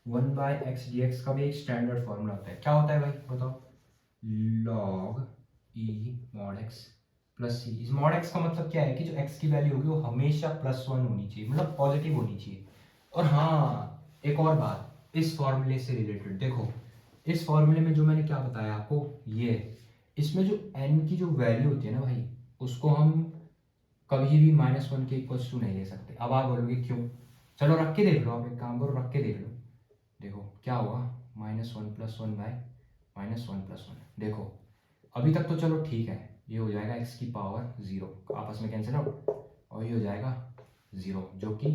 1/x dx का भी एक स्टैंडर्ड फॉर्मूला होता है। क्या होता है भाई बताओ? log e mod x plus C. इस mod x का मतलब क्या है कि जो x की वैल्यू होगी वो हमेशा +1 होनी चाहिए, मतलब पॉजिटिव होनी चाहिए। और हाँ, एक और बात इस फॉर्मूले से रिलेटेड देखो, इस फॉर्मूले में जो मैंने क्या बताया आपको, ये इसमें जो n की जो वैल्यू होती है ना भाई, उसको हम कभी भी -1 के इक्वल्स टू नहीं ले सकते। अब आप बोलोगे क्यों? चलो रख के देख लो, आप एक काम करो, रख के देख लो। देखो क्या होगा, -1 + 1/-1 देखो अभी तक तो चलो ठीक है, ये हो जाएगा x की पावर 0, आपस में कैंसिल आउट, और ये हो जाएगा 0 जो कि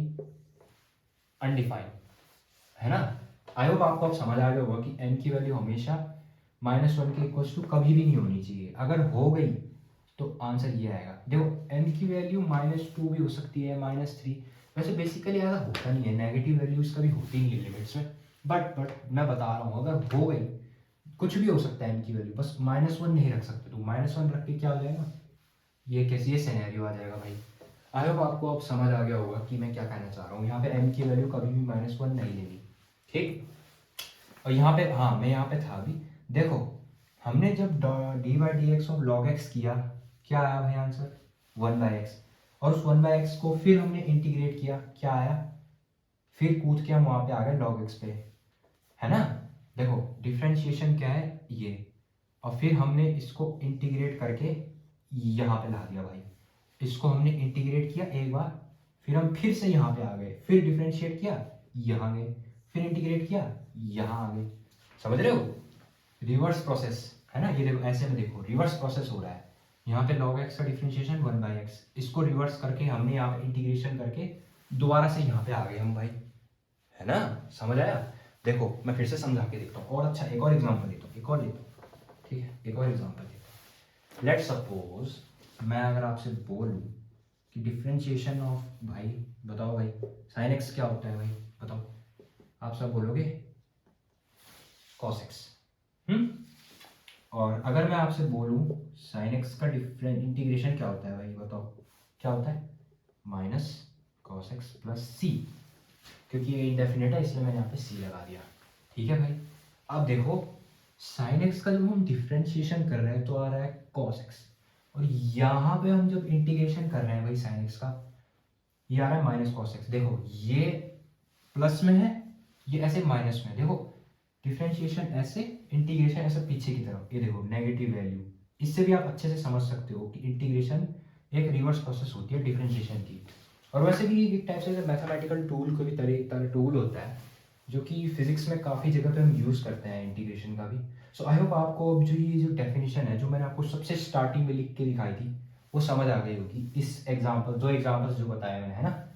अनडिफाइंड है ना। आई होप आपको अब समझ आ गया होगा कि n की वैल्यू हमेशा -1 के इक्वल्स टू कभी भी नहीं होनी चाहिए। अगर हो गई तो आंसर ये आएगा। देखो n की वैल्यू -2 भी हो सकती है, -3। वैसे बेसिकली ऐसा होता नहीं है, नेगेटिव वैल्यूज कभी होती नहीं है लिमिट्स में, बट मैं बता रहा हूँ अगर हो गई, कुछ भी हो सकता है n की वैल्यू, बस -1 नहीं रख सकते। तो -1 रख के क्या हो जाएगा, ये कैसी ये सिनेरियो आ जाएगा भाई। आई होप आपको अब समझ आ गया होगा कि मैं क्या कहना चाह रहा हूँ। यहाँ पे n की वैल्यू कभी भी -1 नहीं लेनी, ठीक। और यहाँ पे हाँ, मैं यहाँ पे था अभी, देखो हमने जब d/dx ऑफ log x किया, क्या आया भाई आंसर? 1/x। और उस 1/x को फिर हमने इंटीग्रेट किया, क्या आया? फिर कूद के हम वहाँ पे आ गए log x पे, है ना। देखो डिफ्रेंशिएशन क्या है ये, और फिर हमने इसको इंटीग्रेट करके यहाँ पे ला दिया भाई। इसको हमने इंटीग्रेट किया एक बार, फिर हम फिर से यहाँ पे आ गए, फिर डिफ्रेंशिएट किया, यहाँ गए, फिर इंटीग्रेट किया, यहाँ आ गए। समझ रहे हो? रिवर्स प्रोसेस है ना ये। देखो ऐसे में देखो रिवर्स प्रोसेस हो रहा है। यहाँ पे log x का डिफ्रेंशिएशन 1/x, इसको रिवर्स करके हमने यहाँ पे इंटीग्रेशन करके दोबारा से यहाँ पे आ गए हम भाई, है ना। समझ आया? देखो मैं फिर से समझा के देखता हूँ, और अच्छा एक और एग्जांपल देता हूँ, एक और लेता हूँ, ठीक है, एक और एग्जांपल देता हूँ। लेट सपोज मैं अगर आपसे बोलूँ कि डिफ्रेंशिएशन ऑफ, भाई बताओ भाई साइन एक्स क्या होता है भाई, बताओ। आप सब बोलोगे कॉस एक्स। और अगर मैं आपसे बोलूँ साइन एक्स का डिफरेंट इंटीग्रेशन क्या होता है भाई, बताओ क्या होता है? माइनस कॉस एक्स प्लस सी। क्योंकि ये इंडेफिनेट है इसलिए मैंने यहाँ पे सी लगा दिया, ठीक है भाई। अब देखो साइन एक्स का जब हम डिफ्रेंशिएशन कर रहे हैं तो आ रहा है कॉस एक्स, और यहाँ पे हम जब इंटीग्रेशन कर रहे हैं भाई साइन एक्स का, ये आ रहा है माइनस कॉस एक्स। देखो ये प्लस में है, ये ऐसे माइनस में है। देखो डिफ्रेंशिएशन ऐसे, इंटीग्रेशन ऐसे पीछे की तरफ, ये देखो नेगेटिव वैल्यू। इससे भी आप अच्छे से समझ सकते हो कि इंटीग्रेशन एक रिवर्स प्रोसेस होती है डिफ्रेंशिएशन की। और वैसे भी एक टाइप से मैथमेटिकल टूल को भी तरह टूल होता है जो कि फिजिक्स में काफ़ी जगह पे हम यूज़ करते हैं इंटीग्रेशन का भी। सो आई होप आपको अब जो ये जो डेफिनेशन है जो मैंने आपको सबसे स्टार्टिंग में लिख के दिखाई थी वो समझ आ गई होगी। इस एग्जाम्पल, दो एग्जाम्पल्स जो बताया मैंने, है ना।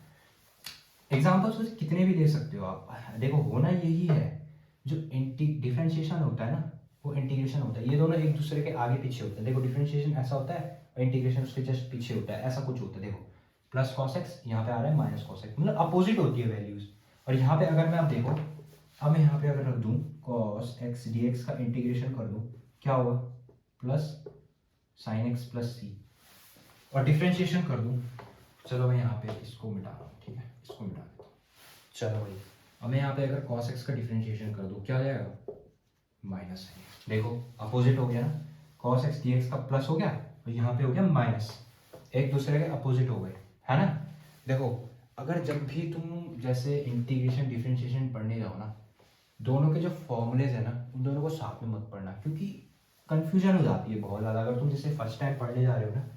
एग्जाम्पल्स कितने भी दे सकते हो आप। देखो होना यही है, जो डिफरेंशिएशन होता है ना वो इंटीग्रेशन होता है, ये दोनों एक दूसरे के आगे पीछे होते हैं। देखो डिफरेंशिएशन ऐसा होता है और इंटीग्रेशन उसके जस्ट पीछे होता है, ऐसा कुछ होता है। देखो प्लस कॉस एक्स यहाँ पे आ रहा है माइनस कॉस एक्स, मतलब अपोजिट होती है वैल्यूज। और यहाँ पे अगर मैं अब देखो, अब मैं यहाँ पे अगर रख दूँ कॉस एक्स डी एक्स का इंटीग्रेशन कर दूँ, क्या होगा? प्लस साइन एक्स प्लस सी। और डिफरेंशिएशन कर दूँ, चलो मैं यहाँ पे इसको मिटा रहा हूँ, ठीक है, इसको मिटा देता हूँ। चलो भाई अब मैं यहाँ पे अगर cos x का डिफरेंशिएशन कर दूँ क्या आ जाएगा? माइनस है। देखो अपोजिट हो गया ना, cos x dx का प्लस हो गया और यहाँ पे हो गया माइनस, एक दूसरे के अपोजिट हो गए, है ना। देखो अगर जब भी तुम जैसे इंटीग्रेशन डिफरेंशिएशन पढ़ने जाओ ना, दोनों के जो फॉर्मूलेज है ना उन दोनों को साथ में मत पढ़ना, क्योंकि कंफ्यूजन हो जाती है बहुत ज़्यादा अगर तुम जैसे फर्स्ट टाइम पढ़ने जा रहे हो ना।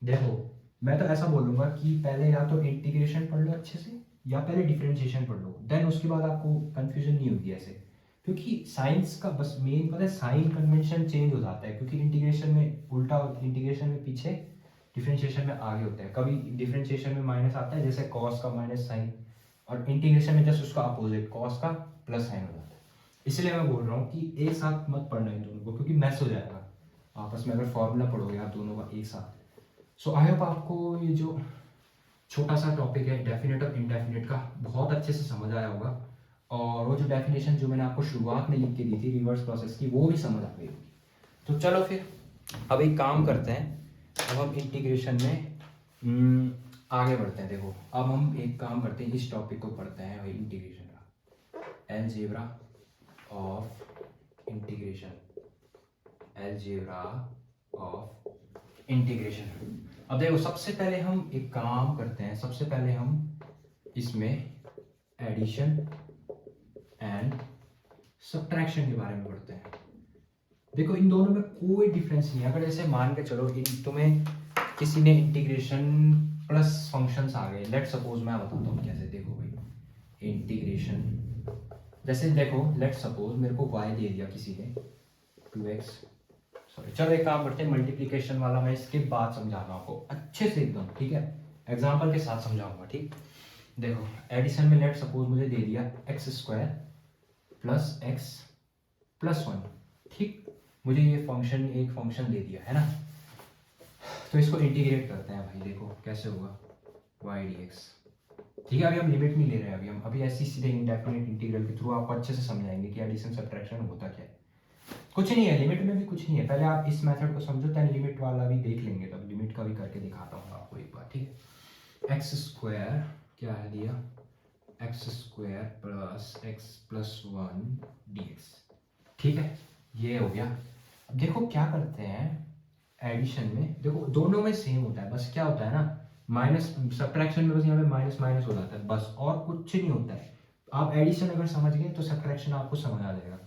देखो मैं तो ऐसा बोलूँगा कि पहले या तो इंटीग्रेशन पढ़ लो अच्छे से, या पहले डिफरेंशिएशन पढ़ लो, देन उसके बाद आपको कंफ्यूजन नहीं होगी ऐसे। क्योंकि साइंस का बस मेन पता है, साइन कन्वेंशन चेंज हो जाता है, क्योंकि इंटीग्रेशन में उल्टा, इंटीग्रेशन में पीछे, डिफरेंशिएशन में आगे होता है। कभी डिफरेंशिएशन में माइनस आता है जैसे कॉस का माइनस साइन, और इंटीग्रेशन में जस्ट उसका अपोजिट कॉस का प्लस साइन हो जाता है। इसलिए मैं बोल रहा हूँ कि एक साथ मत पढ़ना इन दोनों को, क्योंकि मैस हो जाएगा आपस में अगर फॉर्मूला पढ़ोगे आप दोनों का एक साथ। सो आई होप आपको ये जो छोटा सा टॉपिक है डेफिनेट और इनडेफिनेट का बहुत अच्छे से समझ आया होगा, और वो जो डेफिनेशन जो मैंने आपको शुरुआत में लिख के दी थी रिवर्स प्रोसेस की, वो भी समझ आ गई होगी। तो चलो फिर अब एक काम करते हैं, अब हम इंटीग्रेशन में आगे बढ़ते हैं। देखो अब हम एक काम करते हैं, इस टॉपिक को पढ़ते हैं वही इंटीग्रेशन का, algebra of integration, algebra of integration. अब देखो सबसे पहले हम एक काम करते हैं, सबसे पहले हम इसमें एडिशन एंड सब्ट्रैक्शन के बारे में पढ़ते हैं। देखो इन दोनों में कोई डिफरेंस नहीं है। अगर जैसे मान के चलो तुम्हें किसी ने इंटीग्रेशन प्लस फंक्शंस आ गए, लेट सपोज मैं बताता हूँ कैसे। देखो भाई इंटीग्रेशन, जैसे देखो लेट सपोज मेरे को y दे दिया किसी ने 2x, सॉरी चलो एक काम करते हैं, मल्टीप्लिकेशन वाला मैं इसके बाद समझाना आपको अच्छे से एकदम, ठीक है, एग्जाम्पल के साथ समझाऊंगा। ठीक, देखो एडिशन में लेट सपोज मुझे दे दिया x² प्लस x प्लस 1, ठीक, मुझे ये फंक्शन एक फंक्शन दे दिया है ना, तो इसको इंटीग्रेट करते हैं भाई। देखो कैसे होगा y dx, ठीक है। अभी हम लिमिट नहीं ले रहे हैं, अभी हम अभी ऐसी सीधे इंडेफिनिट इंटीग्रल के थ्रू आपको अच्छे से समझाएंगे कि एडिशन सब्ट्रैक्शन होता क्या है। कुछ नहीं है, लिमिट में भी कुछ नहीं है, पहले आप इस मेथड को समझो, तब लिमिट वाला भी देख लेंगे, तब लिमिट का भी करके दिखाता हूँ आपको एक बार, ठीक है। x² क्या है दिया, x² plus x plus 1 dx, ठीक है, ये हो गया। अब देखो क्या करते हैं एडिशन में, देखो दोनों में सेम होता है, बस क्या होता है ना माइनस, सब्ट्रैक्शन में बस यहाँ पे माइनस माइनस हो जाता है बस, और कुछ नहीं होता है। आप एडिशन अगर समझ गए तो सब्ट्रैक्शन आपको समझ आ जाएगा,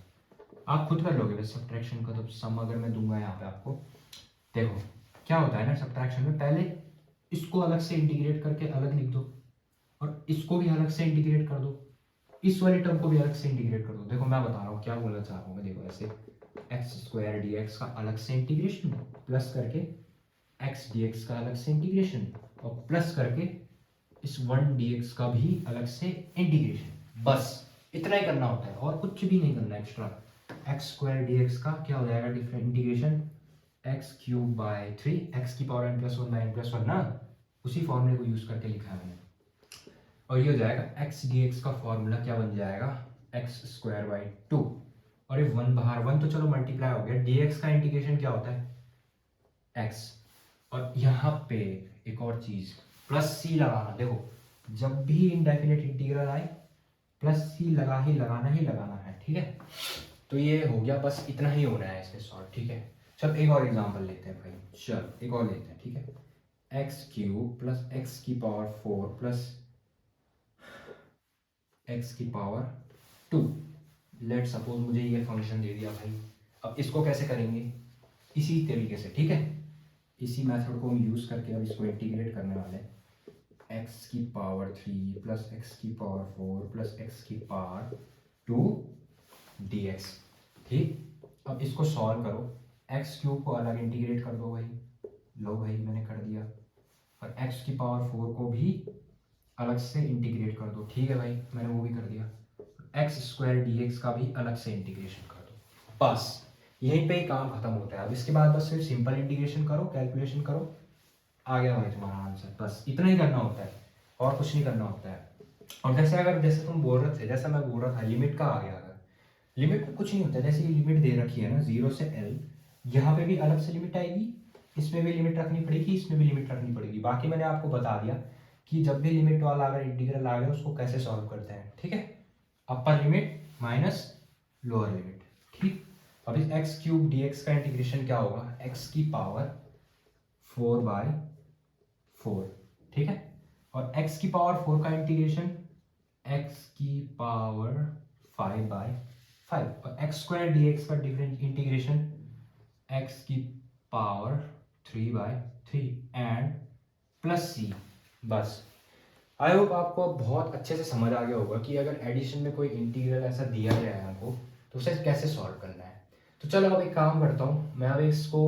आप खुद कर लोगे बस सब्ट्रैक्शन का। तो सम अगर मैं दूंगा यहाँ पे आपको, देखो क्या होता है ना सब्ट्रैक्शन में, पहले इसको अलग से इंटीग्रेट करके अलग लिख दो, और इसको भी अलग से इंटीग्रेट कर दो, इस वाली टर्म को भी अलग से इंटीग्रेट कर दो। देखो मैं बता रहा हूँ क्या बोलना चाह रहा हूँ मैं, देखो ऐसे x² dx का अलग से इंटीग्रेशन प्लस करके x dx का अलग से इंटीग्रेशन, और प्लस करके इस 1 dx का भी अलग से इंटीग्रेशन, बस इतना ही करना होता है और कुछ भी नहीं करना एक्स्ट्रा। x² dx का क्या हो जाएगा डिफरेंट इंटीग्रेशन x³ 3 x की power n plus 1 n plus 1 ना, उसी फॉर्मूले को यूज करके लिखा है मैंने। और ये हो जाएगा x dx का फॉर्मूला क्या बन जाएगा x² 2, और ये 1 बाहर 1 तो चलो मल्टीप्लाई हो गया, dx का इंटीग्रेशन क्या होता है x, और यहाँ पे एक और चीज प्लस c लगाना। देखो जब भी इनडेफिनिट इंटीग्रल आए प्लस c लगाना है, ठीक है। तो ये हो गया, बस इतना ही होना है इसमें सॉल्व, ठीक है। चल एक और एग्जांपल लेते हैं भाई, चल एक और लेते हैं, ठीक है। x³ प्लस x की पावर 4 प्लस x की पावर 2, लेट सपोज मुझे ये फंक्शन दे दिया भाई। अब इसको कैसे करेंगे, इसी तरीके से, ठीक है, इसी मेथड को हम यूज करके अब इसको इंटीग्रेट करने वाले हैं। x की पावर 3 प्लस x की पावर 4 प्लस x की पावर 2 dx, ठीक। अब इसको सॉल्व करो, x³ को अलग इंटीग्रेट कर दो भाई, लो भाई मैंने कर दिया, और x की पावर 4 को भी अलग से इंटीग्रेट कर दो, ठीक है भाई मैंने वो भी कर दिया। x² dx का भी अलग से इंटीग्रेशन कर दो, बस यहीं पे ही काम खत्म होता है। अब इसके बाद बस सिर्फ सिंपल इंटीग्रेशन करो, कैलकुलेशन करो, आ गया भाई तुम्हारा आंसर, बस इतना ही करना होता है और कुछ नहीं करना होता है। और जैसे तुम बोल रहे थे, जैसा मैं बोल रहा था लिमिट का आ गया, अगर लिमिट में कुछ नहीं होता है, जैसे ये लिमिट दे रखी है ना 0 से l, यहाँ पे भी अलग से लिमिट आएगी, इसमें भी लिमिट रखनी पड़ेगी, इसमें भी लिमिट रखनी पड़ेगी। बाकी मैंने आपको बता दिया कि जब भी लिमिट वाला अगर इंटीग्रल आ गया उसको कैसे सॉल्व करते हैं, ठीक है। Upper limit minus lower limit, ठीक। अब इस x³ dx का इंटीग्रेशन क्या होगा, x की पावर 4/4, ठीक है, और x की पावर 4 का इंटीग्रेशन x की पावर 5/5, और x² dx का डिफरेंट इंटीग्रेशन x की पावर 3/3 एंड प्लस c, बस। आई होप आपको बहुत अच्छे से समझ आ गया होगा कि अगर एडिशन में कोई इंटीग्रल ऐसा दिया गया है हमको तो उसे कैसे सॉल्व करना है। तो चलो अब एक काम करता हूँ मैं, अब इसको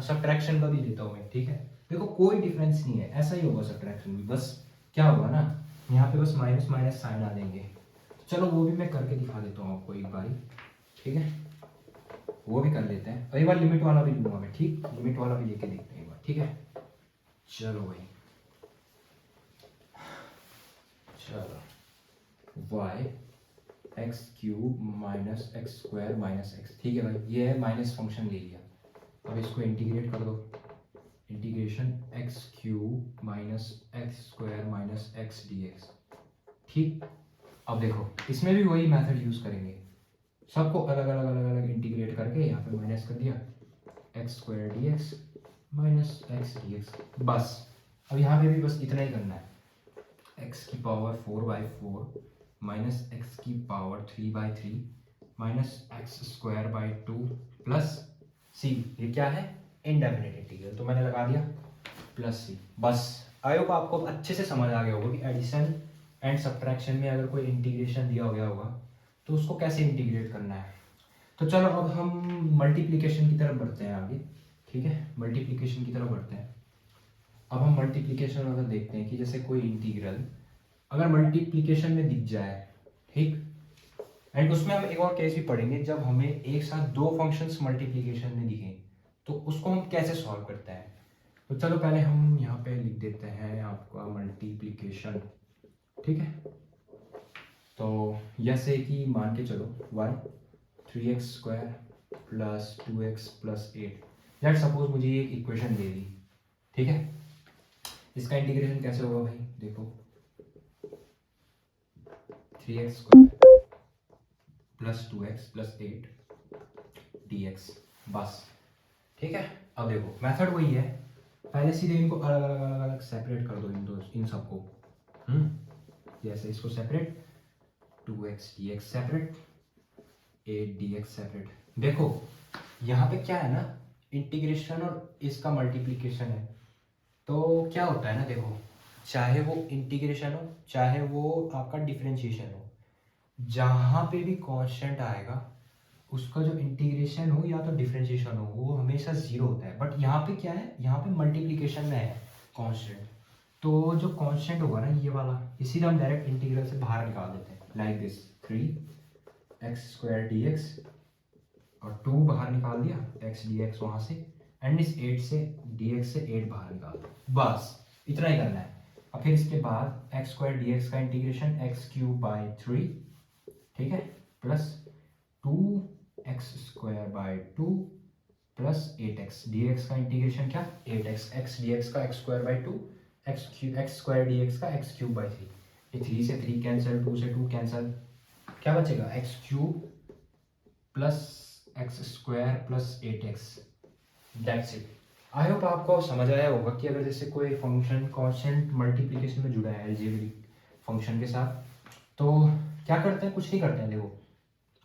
सब्ट्रैक्शन का भी लेता हूँ मैं, ठीक है। देखो कोई डिफरेंस नहीं है, ऐसा ही होगा सब्ट्रैक्शन भी, बस क्या होगा ना यहाँ पे बस माइनस माइनस साइन आ देंगे। तो चलो वो भी मैं करके दिखा देता हूँ आपको एक बारी, ठीक है, वो भी कर लेते हैं। और एक बार लिमिट वाला भी लूँगा मैं, ठीक, लिमिट वाला भी लेके देखते हैं एक बार, ठीक है। चलो भाई, चलो y x³ minus x² minus x, ठीक है भाई, ये है माइनस फंक्शन ले लिया। अब इसको इंटीग्रेट कर दो, integration x³ minus x² minus x dx, ठीक। अब देखो इसमें भी वही मेथड यूज़ करेंगे, सबको अलग अलग अलग अलग इंटीग्रेट करके यहाँ पे माइनस कर दिया x square D x minus x D x. बस अब यहाँ पे भी बस इतना ही करना है, एक्स की पावर 4/4 माइनस एक्स की power 3/3 minus x square by 2 plus c, ये क्या है इनडेफिनिट इंटीग्रल, तो मैंने लगा दिया प्लस सी। बस आई होप आपको अच्छे से समझ आ गया होगा कि एडिशन एंड सब्ट्रैक्शन में अगर कोई इंटीग्रेशन दिया हो गया होगा तो उसको कैसे इंटीग्रेट करना है। तो चलो अब हम मल्टीप्लिकेशन की तरफ बढ़ते हैं आगे, ठीक है, मल्टीप्लिकेशन की तरफ बढ़ते हैं। अब हम मल्टीप्लिकेशन अगर देखते हैं कि जैसे कोई इंटीग्रल अगर मल्टीप्लिकेशन में दिख जाए, ठीक, एंड उसमें हम एक और केस भी पढ़ेंगे जब हमें एक साथ दो फंक्शंस मल्टीप्लिकेशन में दिखें तो उसको हम कैसे सॉल्व करते हैं। तो चलो पहले हम यहाँ पे लिख देते हैं आपका मल्टीप्लिकेशन, ठीक है। तो जैसे कि मान के चलो y 3x² plus 2x plus 8, let suppose मुझे एक इक्वेशन दे दी, ठीक है। इसका इंटीग्रेशन कैसे होगा भाई, देखो 3x² plus 2x plus 8 dx, बस, ठीक है। अब देखो मेथड वही है, पहले सीधे इनको अलग अलग अलग अलग सेपरेट कर दो इन सबको, जैसे इसको separate 2x dx separate 8 dx separate. देखो यहाँ पे क्या है ना, इंटीग्रेशन और इसका मल्टीप्लिकेशन है, तो क्या होता है ना, देखो चाहे वो इंटीग्रेशन हो चाहे वो आपका डिफरेंशिएशन हो, जहाँ पे भी कांस्टेंट आएगा उसका जो इंटीग्रेशन हो या तो डिफरेंशिएशन हो वो हमेशा जीरो होता है। बट यहाँ पे क्या है, यहाँ पे मल्टीप्लिकेशन में है कांस्टेंट, तो जो कांस्टेंट होगा ना ये वाला, इसीलिए हम डायरेक्ट इंटीग्रल से बाहर निकाल देते हैं, लाइक दिस 3x² dx और 2 बाहर निकाल दिया x dx वहाँ से, एंड इस 8 से dx से 8 बाहर निकाल दो, बस इतना ही करना है। और फिर इसके बाद x² dx का इंटीग्रेशन x³ 3, ठीक है, plus 2x² 2 plus 8x dx का इंटीग्रेशन क्या 8x, x dx का x² 2 x² dx का x³ 3, ये 3 से 3 कैंसिल, 2 से 2 कैंसिल, क्या बचेगा x³ plus x² plus 8x, that's it. I hope आपको समझ आया होगा कि अगर जैसे कोई फंक्शन कांस्टेंट मल्टीप्लिकेशन में जुड़ा है अलजेब्रिक फंक्शन के साथ, तो क्या करते हैं, कुछ नहीं करते हैं, देखो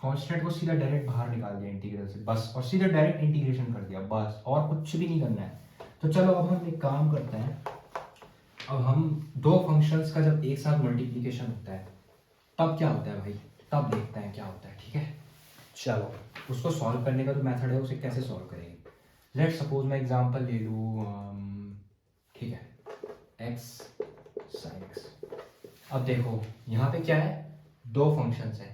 कांस्टेंट को सीधा डायरेक्ट बाहर निकाल दिया इंटीग्रल से, बस, और सीधा डायरेक्ट इंटीग्रेशन कर दिया, बस, और कुछ भी नहीं करना है। तो चलो अब हम एक काम करते हैं, अब हम दो फंक्शंस का जब एक साथ मल्टीप्लिकेशन होता है तब क्या होता है भाई, तब देखते हैं क्या होता है, ठीक है। चलो उसको सॉल्व करने का जो मेथड है उसे कैसे सॉल्व करेंगे, लेट सपोज मैं एग्जांपल ले लूँ, ठीक है, x sin x। अब देखो यहाँ पे क्या है, दो फंक्शंस है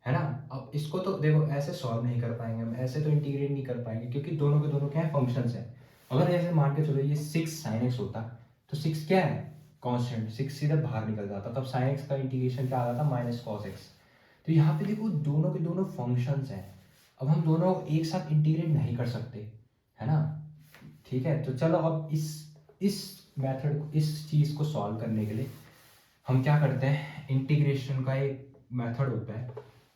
ना। अब इसको तो देखो ऐसे सॉल्व नहीं कर पाएंगे हम, ऐसे तो इंटीग्रेट नहीं कर पाएंगे क्योंकि दोनों के दोनों क्या है, फंक्शंस है। अगर ऐसे मान के चलो ये 6 sin x होता तो 6 क्या है कांस्टेंट, 6 सीधा बाहर निकल जाता, तब sin x का इंटीग्रेशन क्या आ जाता माइनस cos x। तो यहाँ पे देखो दोनों के दोनों फंक्शंस हैं, अब हम दोनों एक साथ इंटीग्रेट नहीं कर सकते, है ना, ठीक है। तो चलो अब इस मेथड, इस चीज़ को सॉल्व करने के लिए हम क्या करते हैं, इंटीग्रेशन का एक मेथड होता है,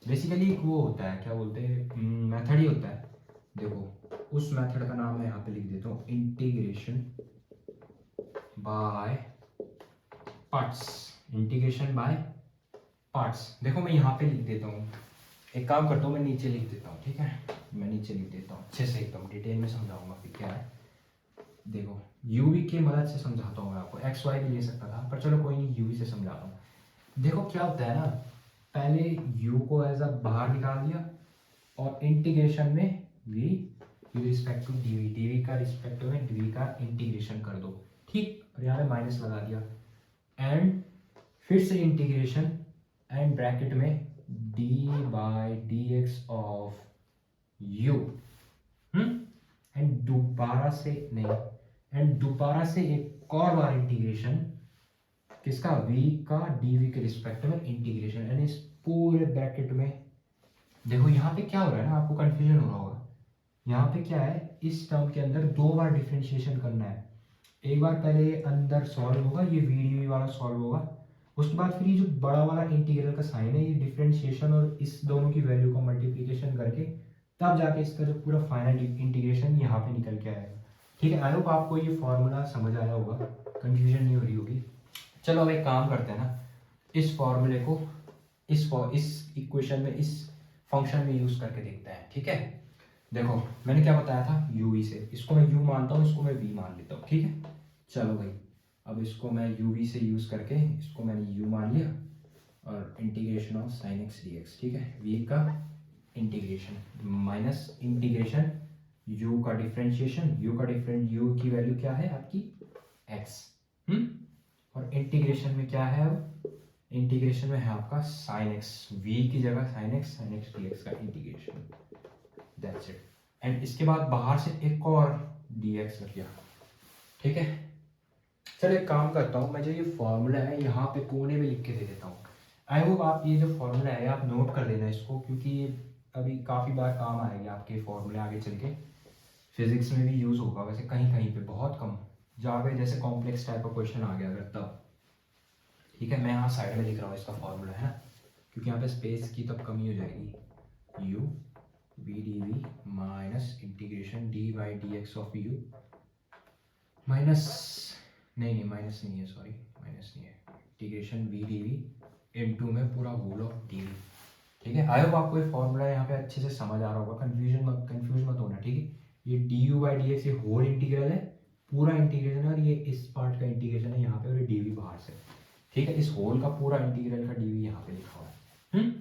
बेसिकली वो होता है, क्या बोलते हैं, मेथड ही होता है। देखो उस मेथड का नाम मैं यहाँ पे लिख देता हूँ, integration by parts, integration by parts. देखो मैं यहाँ पे लिख देता हूँ, एक काम करता हूँ मैं नीचे लिख देता हूँ, ठीक है, मैं नीचे लिख देता हूँ, अच्छे से एकदम डिटेल में समझाऊंगा फिर क्या है। देखो यूवी की मदद से समझाता हूँ मैं आपको, एक्स वाई भी ले सकता था पर चलो कोई नहीं, यूवी से समझाता हूँ। देखो क्या होता है ना, पहले u को एज अ बाहर निकाल दिया और इंटीग्रेशन में v respect to dv, dv का रिस्पेक्ट में dv का इंटीग्रेशन कर दो, ठीक, और यहाँ पे माइनस लगा दिया, एंड फिर से इंटीग्रेशन एंड ब्रैकेट में d by dx of u, and दोबारा से नहीं, एंड दोबारा से एक और बार इंटीग्रेशन किसका, v का dv के रिस्पेक्ट में इंटीग्रेशन, यानी इस पूरे ब्रैकेट में। देखो यहाँ पे क्या हो रहा है ना, आपको कंफ्यूजन हो रहा होगा, यहाँ पे क्या है, इस टर्म के अंदर दो बार डिफरेंशिएशन करना है, एक बार पहले अंदर सॉल्व होगा, ये v dv वाला सॉल्व होगा, उसके बाद फिर ये जो बड़ा वाला इंटीग्रल का साइन है, ये डिफरेंशिएशन और इस दोनों की वैल्यू को मल्टीप्लिकेशन करके तब जाके इसका जो पूरा फाइनल इंटीग्रेशन यहाँ पे निकल के आएगा। ठीक है, आई होप आपको ये फॉर्मूला समझ आया होगा, कंफ्यूजन नहीं हो रही होगी। चलो अब एक काम करते हैं ना, इस फॉर्मूले को इस इक्वेशन में, इस फंक्शन में यूज करके देखते हैं। ठीक है, देखो मैंने क्या बताया था, u v से, इसको मैं u मानता हूँ, इसको मैं v मान लेता हूँ। ठीक है, चलो भाई अब इसको मैं u v से यूज करके इसको मैंने u मान लिया और integration of sine X D x. ठीक है, v का इंटीग्रेशन माइनस इंटीग्रेशन u का डिफरेंशिएशन, u की वैल्यू क्या है आपकी x, और इंटीग्रेशन में क्या है, अब इंटीग्रेशन में है आपका साइन एक्स, v की जगह साइन एक्स डी एक्स का इंटीग्रेशन, दैट्स इट। एंड इसके बाद बाहर से एक और dx लग गया। ठीक है, चलो एक काम करता हूँ, मैं जो ये फॉर्मूला है यहाँ पे कोने में लिख के दे देता हूँ। आई होप आप ये जो फॉर्मूला है आप नोट कर लेना इसको, क्योंकि ये अभी काफ़ी बार काम आएगी आपके फॉर्मूले आगे चल के, फिजिक्स में भी यूज़ होगा, वैसे कहीं कहीं पे बहुत कम, जहाँ पे जैसे कॉम्प्लेक्स टाइप का क्वेश्चन आ गया अगर तब। ठीक है, मैं यहाँ साइड में लिख रहा हूँ इसका फॉर्मूला, है ना, क्योंकि यहाँ पे स्पेस की तब कमी हो जाएगी। u v dv minus integration dy dx of u minus, नहीं माइनस नहीं है, सॉरी माइनस नहीं है, इंटीग्रेशन v dv इनटू में पूरा होल ऑफ dv। ठीक है, आई होप आपको ये फॉर्मूला यहाँ पे अच्छे से समझ आ रहा होगा, कंफ्यूज मत होना। ठीक है, ये du बाई dx ये होल इंटीग्रल है, पूरा इंटीग्रेशन है, और ये इस पार्ट का इंटीग्रेशन है यहाँ पे, और ये dv बाहर से। ठीक है, इस होल का पूरा इंटीग्रल का dv यहाँ पे लिखा हुआ है।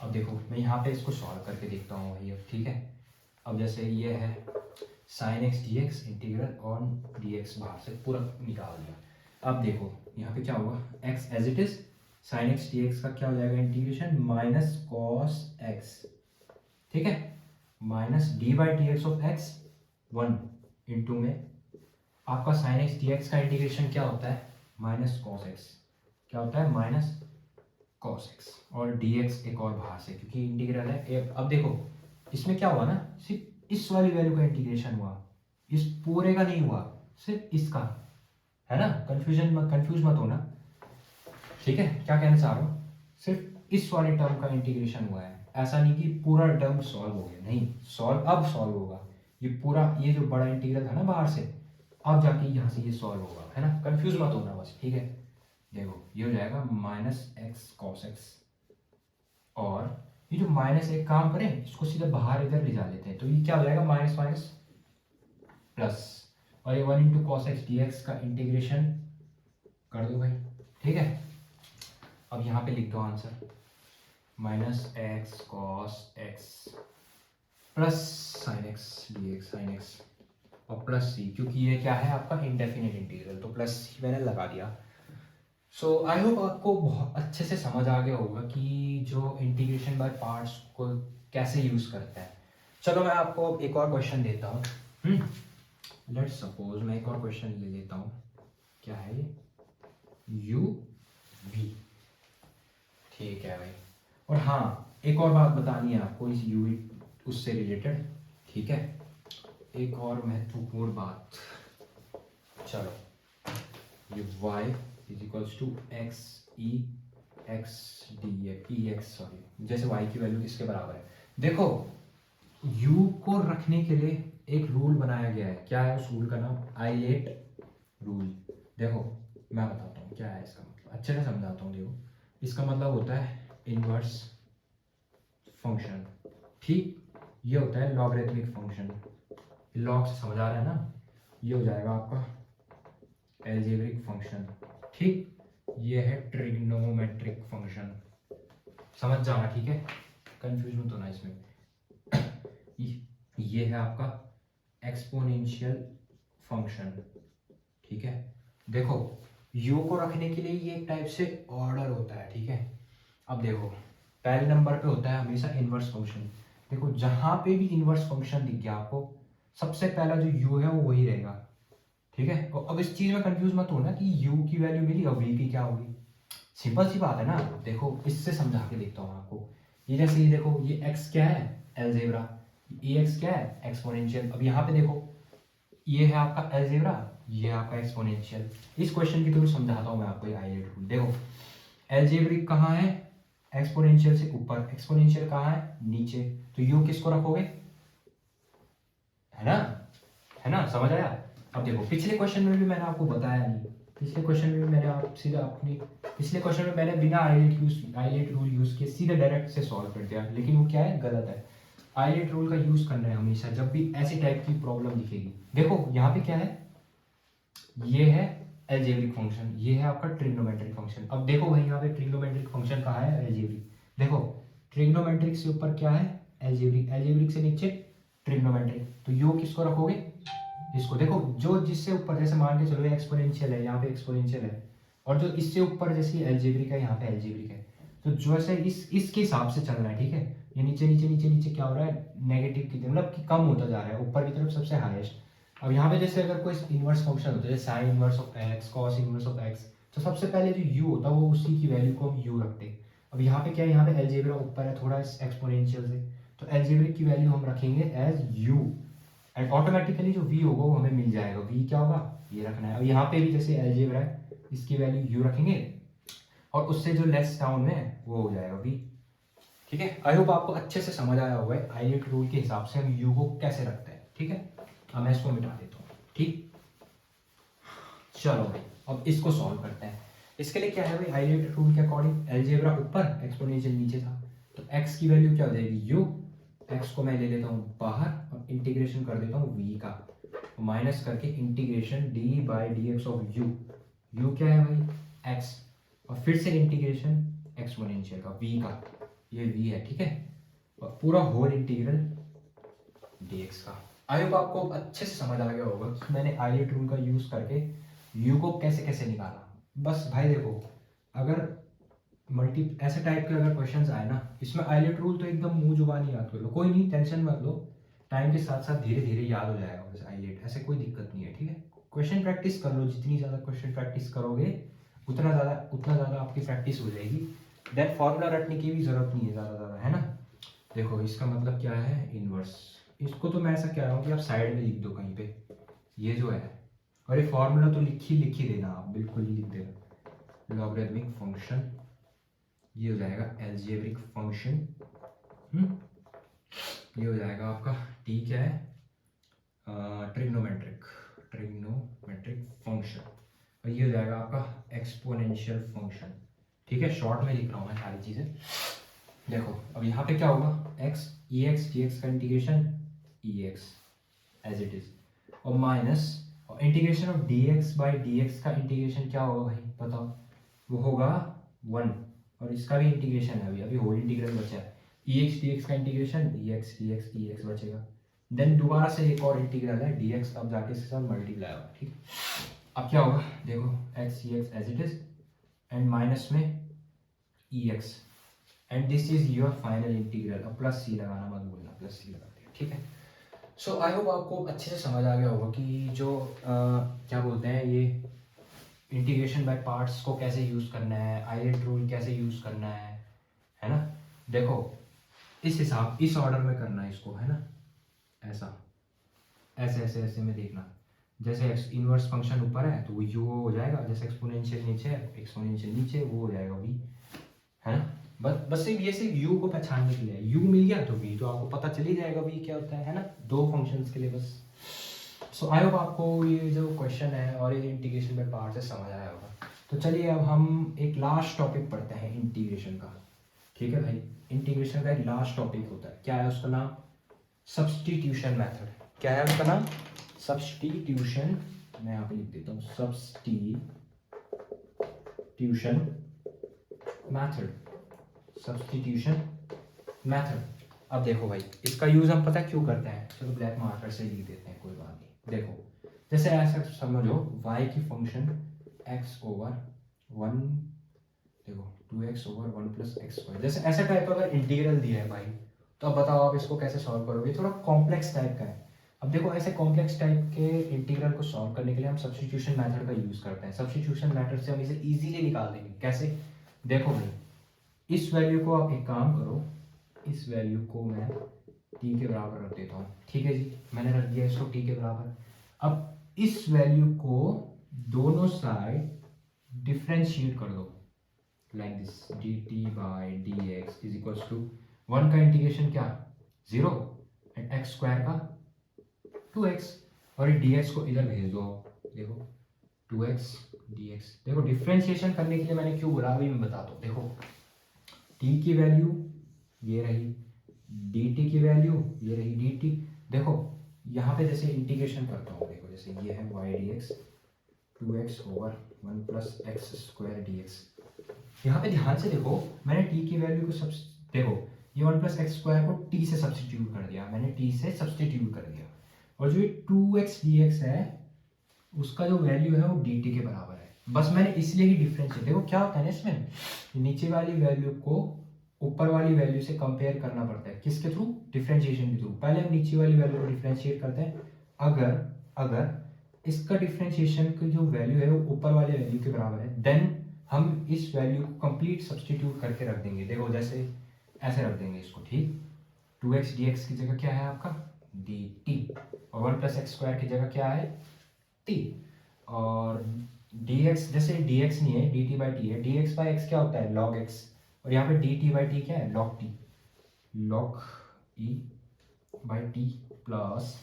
अब देखो मैं यहाँ पे इसको सॉल्व करके देखता हूँ भाई अब। ठीक है, अब जैसे ये है sign X D x integral on D x, बाहर से पूरा निकाल दिया। अब देखो यहाँ पे क्या होगा, x as it is sine X D X का क्या हो जाएगा इंटीग्रेशन माइनस कॉस एक्स। ठीक है, minus D by D x of x 1 into में आपका साइन एक्स डी एक्स का इंटीग्रेशन क्या होता है माइनस कॉस एक्स, क्या होता है माइनस कॉस एक्स, और dx एक और बाहर से क्योंकि इंटीग्रल है। अब देखो इसमें क्या हुआ ना, सिर्फ इस वाली वैल्यू का इंटीग्रेशन हुआ, इस पूरे का नहीं हुआ, सिर्फ इसका, है ना, कंफ्यूज मत होना। ठीक है, क्या कहना चाह रहा हूँ, सिर्फ इस वाले टर्म का इंटीग्रेशन हुआ है, ऐसा नहीं कि पूरा टर्म सॉल्व हो गया, नहीं, अब सॉल्व होगा ये पूरा, ये जो बड़ा इंटीग्रल था ना बाहर से, अब जाके यहाँ से ये सॉल्व होगा, है ना, कंफ्यूज मत होना बस। ठीक है, देखो ये हो जाएगा माइनस एक्स कॉस एक्स, और ये जो माइनस एक काम करें इसको सीधा बाहर इधर ले जा लेते हैं, तो ये क्या हो जाएगा माइनस माइनस प्लस, और ये 1 into cos x D X का इंटीग्रेशन कर दो भाई। ठीक है, अब यहाँ पे लिख दो answer, minus x cos x plus sign X D x, sine x और प्लस सी, क्योंकि ये क्या है आपका इंडेफिनिट इंटीग्रल, तो प्लस सी मैंने लगा दिया। सो आई होप आपको बहुत अच्छे से समझ आ गया होगा कि जो इंटीग्रेशन बाय पार्ट्स को कैसे यूज़ करते हैं। चलो मैं आपको एक और क्वेश्चन देता हूँ। लेट्स सपोज मैं एक और क्वेश्चन ले लेता हूँ, क्या है ये, u v। ठीक है भाई, और हाँ एक और बात बतानी है आपको इस u v उससे रिलेटेड। ठीक है, एक और महत्वपूर्ण बात, चलो ये y is equals to X E X D X, sorry जैसे y की वैल्यू किसके बराबर है। देखो u को रखने के लिए एक रूल बनाया गया है, क्या है उस रूल का नाम, आइलेट रूल। देखो मैं बताता हूँ क्या है इसका मतलब, अच्छे से समझाता हूँ। देखो इसका मतलब होता है इनवर्स फंक्शन, ठीक, ये होता है लॉगरिथमिक फंक्शन, लॉग से समझ आ रहा है ना, ये हो जाएगा आपका एल्जेब्रिक फंक्शन, ठीक, ये है ट्रिग्नोमेट्रिक फंक्शन, समझ जाना। ठीक है, कंफ्यूज मत होना इसमें। ये है आपका एक्सपोनेंशियल फंक्शन। ठीक है, देखो u को रखने के लिए ये एक टाइप से ऑर्डर होता है। ठीक है, अब देखो पहले नंबर पे होता है हमेशा इनवर्स फंक्शन। देखो जहां पे भी इनवर्स फंक्शन दिख गया आपको, सबसे पहला जो u है वो वही रहेगा। ठीक है, और अब इस चीज में कंफ्यूज मत होना कि u की वैल्यू मिली और v की क्या होगी, सिंपल सी बात है ना। देखो इससे समझा के देखता हूँ आपको, ये जैसे ये देखो ये x क्या है एलजेब्रा, ये x क्या है एक्सपोनेंशियल। अब यहाँ पे देखो ये है आपका एलजेब्रा, ये है आपका एक्सपोनेंशियल। इस क्वेश्चन के थ्रू समझाता हूँ मैं आपको ये आइलेट रूल। देखो एल्जेब्रिक कहाँ है? एक्सपोनेंशियल से ऊपर, एक्सपोनेंशियल कहाँ है? नीचे। तो यू किसको रखोगे, है ना, है ना, समझ आया? अब देखो पिछले क्वेश्चन में भी मैंने आपको बताया नहीं, पिछले क्वेश्चन में मैंने आप सीधा अपनी, पिछले क्वेश्चन में मैंने बिना आईलेट रूल यूज किए सीधे डायरेक्ट से सॉल्व कर दिया, लेकिन वो क्या है, गलत है। आईलेट रूल का यूज करना है हमेशा जब भी ऐसी टाइप की प्रॉब्लम दिखेगी। देखो यहाँ पे क्या है, ये है एल्जेब्रिक फंक्शन, ये है आपका ट्रिग्नोमेट्रिक फंक्शन। अब देखो भाई यहाँ पे ट्रिग्नोमेट्रिक फंक्शन कहाँ है, एल्जेब्रिक। देखो ट्रिग्नोमेट्रिक से ऊपर क्या है, एल्जेब्रिक, एल्जेब्रिक से नीचे ट्रिग्नोमेट्रिक। तो यू किसको रखोगे, इसको। देखो जो जिससे ऊपर, जैसे मान के चलो एक्सपोनेंशियल है, यहाँ पे एक्सपोनेंशियल है, और जो इससे ऊपर जैसे एल्जेब्रिक है, यहाँ पे एल्जेब्रिक है। तो जो ऐसे इसके हिसाब से चल रहा है, ठीक है। ये नीचे नीचे नीचे नीचे क्या हो रहा है, नेगेटिव की, मतलब कि कम होता जा रहा है, ऊपर की तरफ सबसे हाईएस्ट। अब यहाँ पे जैसे अगर कोई इनवर्स फंक्शन होता है, sine inverse of x, cos inverse of x, तो सबसे पहले जो यू होता है वो उसी की वैल्यू को हम यू रखते हैं। अब यहाँ पे क्या है, यहाँ पे एल्जेब्रा ऊपर है थोड़ा एक्सपोनेंशियल से, तो एल्जेब्रिक की वैल्यू हम रखेंगे एज यू, एंड ऑटोमेटिकली जो v होगा वो हमें मिल जाएगा। v क्या होगा, ये रखना है। अब यहाँ पे भी जैसे एल्जेब्रा है, इसकी वैल्यू u रखेंगे, और उससे जो लेस डाउन में है वो हो जाएगा v। ठीक है, आई होप आपको अच्छे से समझ आया होगा आईलेट रूल के हिसाब से हम u को कैसे रखते हैं। ठीक है, अब मैं इसको मिटा देता हूँ। ठीक, चलो भाई अब इसको सॉल्व करते हैं। इसके लिए क्या है भाई, आईलेट रूल के अकॉर्डिंग एल्जेब्रा ऊपर, एक्सपोनेंशियल नीचे था, तो x की वैल्यू क्या हो जाएगी u, x को मैं ले लेता हूँ बाहर और इंटीग्रेशन कर देता हूँ v का, तो माइनस करके integration d by D x of u, u क्या है भाई x, और फिर से इंटीग्रेशन एक्सपोनेंशियल का v का, ये v है, ठीक है, और पूरा होल इंटीग्रल dx का। आई होप आपको अच्छे से समझ आ गया होगा कि मैंने आईलेट रूल का यूज करके u को कैसे कैसे निकाला। बस भाई देखो, अगर मल्टी ऐसे टाइप के अगर क्वेश्चंस आए ना, इसमें आईलेट रूल तो एकदम मुंह जुबानी याद कर लो, कोई नहीं, टेंशन मत लो, टाइम के साथ साथ धीरे धीरे याद हो जाएगा वैसे आईलेट, ऐसे कोई दिक्कत नहीं है। ठीक है, क्वेश्चन प्रैक्टिस कर लो, जितनी ज़्यादा क्वेश्चन प्रैक्टिस करोगे उतना ज़्यादा आपकी प्रैक्टिस हो जाएगी। देन फॉर्मूला रटने की भी ज़रूरत नहीं है ज़्यादा, है ना। देखो इसका मतलब क्या है, इनवर्स, इसको तो मैं ऐसा कह रहा हूँ कि आप साइड में लिख दो कहीं पे, ये जो है, और ये फॉर्मूला तो लिख ही देना आप, बिल्कुल ही लिख देना। लॉगरिथमिक फंक्शन, ये हो जाएगा एल्जेब्रिक फंक्शन, ये हो जाएगा आपका टी क्या है, ट्रिग्नोमेट्रिक फंक्शन, और ये हो जाएगा आपका एक्सपोनेंशियल फंक्शन। ठीक है, शॉर्ट में लिख रहा हूँ मैं सारी चीज़ें। देखो अब यहाँ पे क्या होगा, x E X D X का integration E x as it is, और माइनस, और integration of D X by D X का इंटीग्रेशन क्या होगा भाई बताओ, वो होगा 1, और इसका भी इंटीग्रेशन है, अभी होल इंटीग्रल बचा है, ई एक्स डी एक्स का इंटीग्रेशन ई एक्स बचेगा, देन दोबारा से एक और इंटीग्रल है डी एक्स, अब जाके इसके साथ मल्टीप्लाई होगा। ठीक, अब क्या होगा, देखो x E x as it is, and minus में e x, and this is your final integral. अब प्लस सी लगाना मत भूलना, प्लस सी लगा दिया। ठीक है, सो आई होप आपको अच्छे से समझ आ गया होगा कि जो क्या बोलते हैं, ये इंटीग्रेशन बाय पार्ट्स को कैसे यूज़ करना है, आईलेट रूल कैसे यूज़ करना है ना। देखो इस हिसाब, इस ऑर्डर में करना है इसको, है ना, ऐसा ऐसे ऐसे ऐसे में देखना, जैसे इनवर्स फंक्शन ऊपर है तो वो यू हो जाएगा, जैसे एक्सपोनेंशियल नीचे है, एक्सपोनेंशियल नीचे वो हो जाएगा वी, है ना। बस सिर्फ ये सिर्फ u को पहचानने के लिए, u मिल गया तो v तो आपको पता चल ही जाएगा v क्या होता है ना, दो फंक्शंस के लिए बस। सो आई होप आपको ये जो क्वेश्चन है और ये इंटीग्रेशन बाय पार्ट्स से समझ आया होगा। तो चलिए अब हम एक लास्ट टॉपिक पढ़ते हैं इंटीग्रेशन का। ठीक है भाई, इंटीग्रेशन का एक लास्ट टॉपिक होता है, क्या है उसका नाम, सब्सटीट्यूशन मेथड। क्या है उसका नाम, सब्सटीट्यूशन, मैं यहाँ पे लिख देता हूँ सब्सटीट्यूशन मेथड, सब्सटीट्यूशन मेथड। अब देखो भाई इसका यूज हम पता है क्यों करते हैं, चलो ब्लैक मार्कर से लिख देते हैं, कोई बात नहीं। देखो जैसे ऐसा समझो y की फंक्शन x ओवर 1, देखो 2x over 1 plus x square, जैसे ऐसा टाइप का अगर इंटीग्रल दिया है भाई, तो अब बताओ आप इसको कैसे सॉल्व करोगे, थोड़ा कॉम्प्लेक्स टाइप का है। अब देखो ऐसे कॉम्प्लेक्स टाइप के इंटीग्रल को सॉल्व करने के लिए हम सब्स्टिट्यूशन मेथड का यूज करते हैं। सब्स्टिट्यूशन मेथड से हम इसे इजीली निकाल देंगे। कैसे, देखो भाई इस वैल्यू को आप एक काम करो, इस वैल्यू को मैं t के बराबर रख देता हूँ। ठीक है जी, मैंने रख दिया इसको t के बराबर। अब इस वैल्यू को दोनों साइड डिफरेंशिएट कर दो, like this D T by D X is equals to 1 का इंटीग्रेशन क्या 0 एंड एक्स स्क्वायर का 2x और ये डी एक्स को इधर भेज दो। देखो 2x dx, देखो डिफ्रेंशिएशन करने के लिए मैंने क्यों बोला अभी मैं बताता हूँ। देखो t की वैल्यू ये रही, dt की वैल्यू ये रही dt। देखो यहाँ पे जैसे इंटीग्रेशन करता हूँ, देखो जैसे ये है y dx 2x over 1 plus x square D x. यहाँ पे ध्यान से देखो मैंने t की वैल्यू को सब देखो ये 1 प्लस एक्स स्क्वायर को t से सब्सटीट्यूट कर दिया, मैंने t से सब्सटीट्यूट कर दिया। और जो ये 2x dx है उसका जो वैल्यू है वो dt के बराबर है। बस मैंने इसलिए ही डिफरेंशिएट, देखो क्या होता है ना इसमें, नीचे वाली वैल्यू को ऊपर वाली वैल्यू से कंपेयर करना पड़ता है। किसके थ्रू? डिफरेंशिएशन के थ्रू। पहले हम नीचे वाली वैल्यू को डिफरेंशिएट करते हैं। अगर इसका डिफरेंशिएशन की जो वैल्यू है वो ऊपर वाले वैल्यू के बराबर है, देन हम इस वैल्यू को कंप्लीट सब्सटीट्यूट करके रख देंगे। देखो जैसे ऐसे रख देंगे इसको, ठीक। 2x dx की जगह क्या है आपका dt, और 1 प्लस एक्स स्क्वायर की जगह क्या है t, और dx जैसे dx नहीं है dt बाई टी है, dx बाई x क्या होता है log x, और यहाँ पे dt बाई टी क्या है log t, log e by T plus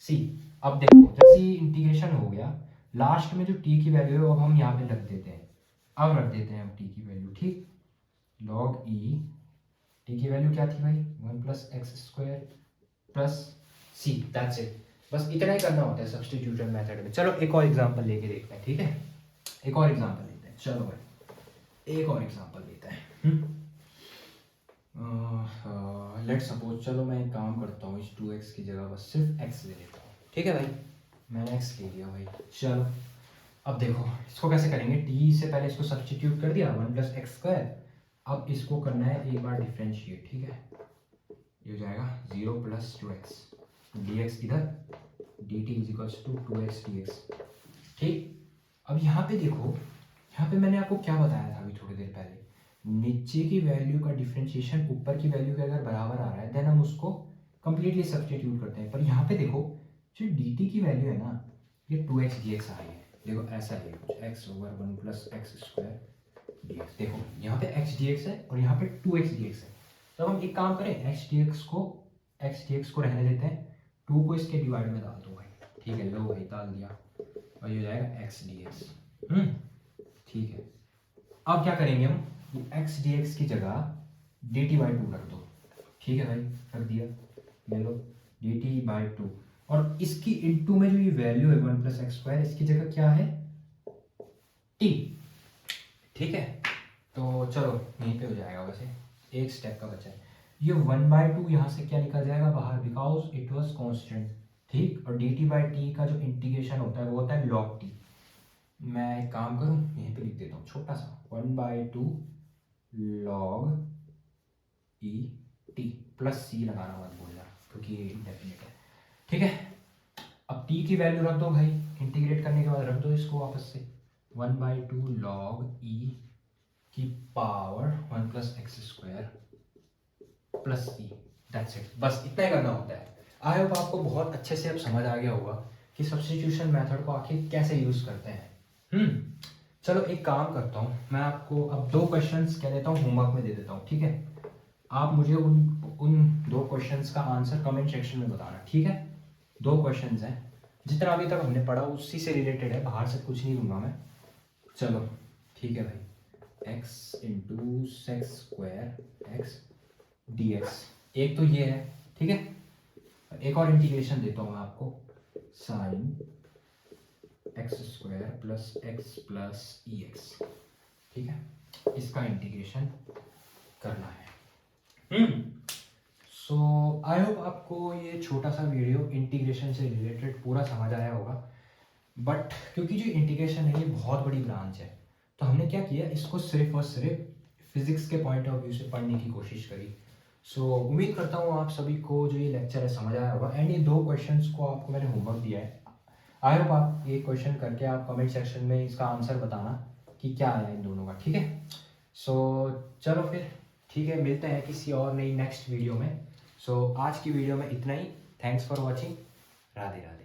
c। अब देखो जैसे इंटीग्रेशन हो गया, लास्ट में जो t की वैल्यू है वो अब हम यहाँ पे रख देते हैं। अब रख देते हैं हम t की वैल्यू, ठीक। log e, t की वैल्यू क्या थी भाई 1 plus x square plus c, that's it. बस इतना ही करना होता है सब्स्टिट्यूशन मेथड में। चलो एक और एग्जांपल लेके देखते हैं, ठीक है। एक और एग्जांपल लेते हैं, चलो भाई एक और एग्जांपल लेते हैं। लेट सपोज, चलो मैं एक काम करता हूँ, इस 2x की जगह बस सिर्फ x ले लेता हूँ, ठीक है भाई। मैंने x ले लिया भाई। चलो अब देखो इसको कैसे करेंगे, t से पहले इसको सब्स्टिट्यूट कर दिया 1 प्लस एक्स स्क्वायर। अब इसको करना है एक बार डिफ्रेंशिएट, ठीक है। ये हो जाएगा 0 प्लस 2x dx इधर dt is equals to 2x dx, ठीक। अब यहाँ पे देखो, यहाँ पे मैंने आपको क्या बताया था अभी थोड़ी देर पहले, नीचे की वैल्यू का डिफरेंशिएशन ऊपर की वैल्यू के अगर बराबर आ रहा है देन हम उसको कंप्लीटली सब्स्टिट्यूट करते हैं। पर यहाँ पे देखो जो dt की वैल्यू है ना ये 2x dx आ रही है। देखो ऐसा है कुछ x over 1 plus x square dx। देखो यहाँ पे x dx है और यहाँ पे 2x dx है। तो हम एक काम करें, x dx को रहने देते हैं, 2 को इसके डिवाइड में डाल दो भाई, ठीक है। लो भाई डाल दिया और ये हो जाएगा x dx, ठीक है। अब क्या करेंगे हम, ये x dx की जगह dt बाई 2 रख दो, ठीक है भाई, रख दिया। ले लो dt बाई 2, और इसकी इनटू में जो ये वैल्यू है 1 प्लस एक्स स्क्वायर, इसकी जगह क्या है t, ठीक है। तो चलो यहीं पे हो जाएगा, वैसे एक स्टेप का बचा है। ये 1/2 यहाँ से क्या निकल जाएगा बाहर, बिकॉज इट वाज कांस्टेंट, ठीक। और dt बाई टी का जो इंटीग्रेशन होता है वो होता है log t। मैं एक काम करूँ यहीं पे लिख देता हूँ छोटा सा, 1/2 log e t plus c लगाना मत भूलना क्योंकि ये इंडेफिनिट है, ठीक है। अब t की वैल्यू रख दो भाई, इंटीग्रेट करने के बाद रख दो इसको वापस से, 1/2 log e की power 1 plus x square plus E, that's it. बस इतना ही करना होता है। आई होप आपको बहुत अच्छे से अब समझ आ गया होगा कि सब्स्टिट्यूशन मेथड को आखिर कैसे यूज़ करते हैं। चलो एक काम करता हूँ, मैं आपको अब 2 क्वेश्चंस कह देता हूँ, होमवर्क में दे देता हूँ, ठीक है। आप मुझे उन 2 क्वेश्चंस का आंसर कमेंट सेक्शन में बताना, ठीक है। 2 क्वेश्चंस हैं, जितना अभी तक हमने पढ़ा उसी से रिलेटेड है, बाहर से कुछ नहीं दूंगा मैं। चलो ठीक है भाई, x into sex square x D x, एक तो ये है, ठीक है। एक और इंटीग्रेशन देता हूँ मैं आपको, साइन एक्स स्क्वायर प्लस ई एक्स, ठीक है। इसका इंटीग्रेशन करना है। सो आई होप आपको ये छोटा सा वीडियो इंटीग्रेशन से रिलेटेड पूरा समझ आया होगा। बट क्योंकि जो इंटीग्रेशन है ये बहुत बड़ी ब्रांच है, तो हमने क्या किया, इसको सिर्फ और सिर्फ फिजिक्स के पॉइंट ऑफ व्यू से पढ़ने की कोशिश करी। सो उम्मीद करता हूँ आप सभी को जो ये लेक्चर है समझ आया होगा। एंड ये 2 क्वेश्चंस को आपको मैंने होमवर्क दिया है, आई होप आप ये क्वेश्चन करके आप कमेंट सेक्शन में इसका आंसर बताना कि क्या आया इन दोनों का, ठीक है। सो चलो फिर ठीक है, मिलते हैं किसी और नई नेक्स्ट वीडियो में। सो आज की वीडियो में इतना ही। Thanks for watching, Radhe Radhe.